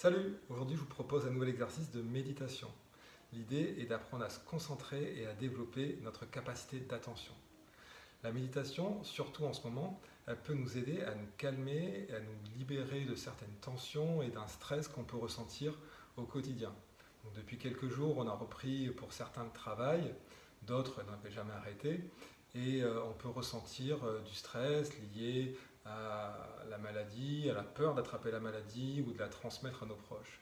Salut! Aujourd'hui, je vous propose un nouvel exercice de méditation. L'idée est d'apprendre à se concentrer et à développer notre capacité d'attention. La méditation, surtout en ce moment, elle peut nous aider à nous calmer, à nous libérer de certaines tensions et d'un stress qu'on peut ressentir au quotidien. Donc, depuis quelques jours, on a repris pour certains le travail, d'autres n'avaient jamais arrêté, et on peut ressentir du stress lié à la maladie, à la peur d'attraper la maladie ou de la transmettre à nos proches.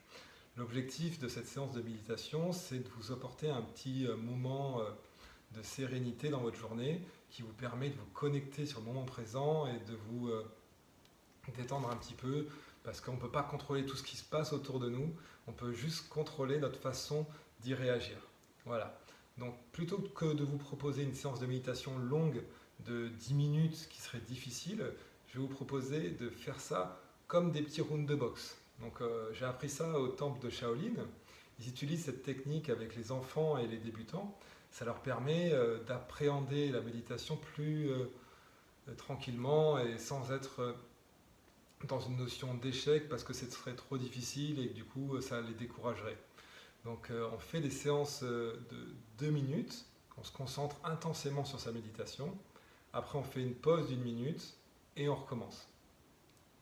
L'objectif de cette séance de méditation, c'est de vous apporter un petit moment de sérénité dans votre journée qui vous permet de vous connecter sur le moment présent et de vous détendre un petit peu parce qu'on ne peut pas contrôler tout ce qui se passe autour de nous, on peut juste contrôler notre façon d'y réagir. Voilà. Donc plutôt que de vous proposer une séance de méditation longue de 10 minutes qui serait difficile, je vais vous proposer de faire ça comme des petits rounds de boxe. Donc j'ai appris ça au temple de Shaolin. Ils utilisent cette technique avec les enfants et les débutants. Ça leur permet d'appréhender la méditation plus tranquillement et sans être dans une notion d'échec parce que ce serait trop difficile et que du coup ça les découragerait. Donc on fait des séances de 2 minutes, on se concentre intensément sur sa méditation. Après on fait une pause d'1 minute et on recommence.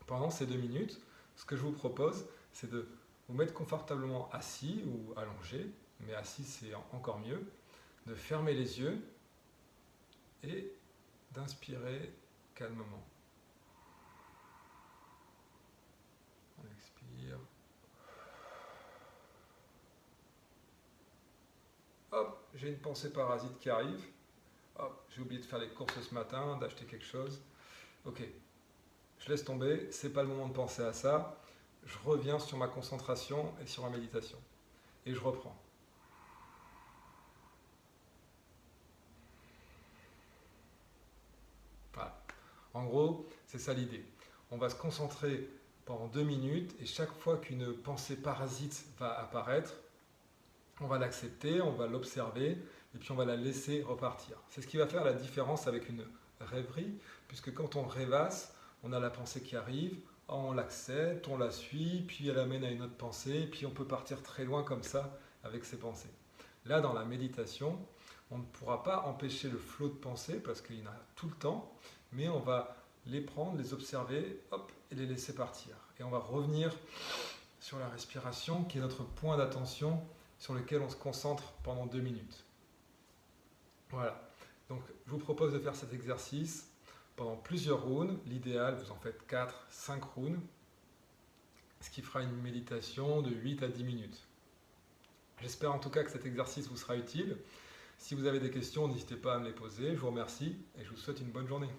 Pendant ces 2 minutes, ce que je vous propose, c'est de vous mettre confortablement assis ou allongé, mais assis c'est encore mieux, de fermer les yeux et d'inspirer calmement. On expire. Hop, j'ai une pensée parasite qui arrive. Hop, j'ai oublié de faire les courses ce matin, d'acheter quelque chose. Ok, je laisse tomber, c'est pas le moment de penser à ça. Je reviens sur ma concentration et sur ma méditation. Et je reprends. Voilà. En gros, c'est ça l'idée. On va se concentrer pendant 2 minutes et chaque fois qu'une pensée parasite va apparaître, on va l'accepter, on va l'observer et puis on va la laisser repartir. C'est ce qui va faire la différence avec une rêverie, puisque quand on rêvasse, on a la pensée qui arrive, on l'accepte, on la suit, puis elle amène à une autre pensée, puis on peut partir très loin comme ça avec ses pensées. Là, dans la méditation, on ne pourra pas empêcher le flot de pensées parce qu'il y en a tout le temps, mais on va les prendre, les observer, hop, et les laisser partir. Et on va revenir sur la respiration, qui est notre point d'attention sur lequel on se concentre pendant 2 minutes. Voilà. Donc, je vous propose de faire cet exercice pendant plusieurs rounds. L'idéal, vous en faites 4, 5 rounds, ce qui fera une méditation de 8 à 10 minutes. J'espère en tout cas que cet exercice vous sera utile. Si vous avez des questions, n'hésitez pas à me les poser. Je vous remercie et je vous souhaite une bonne journée.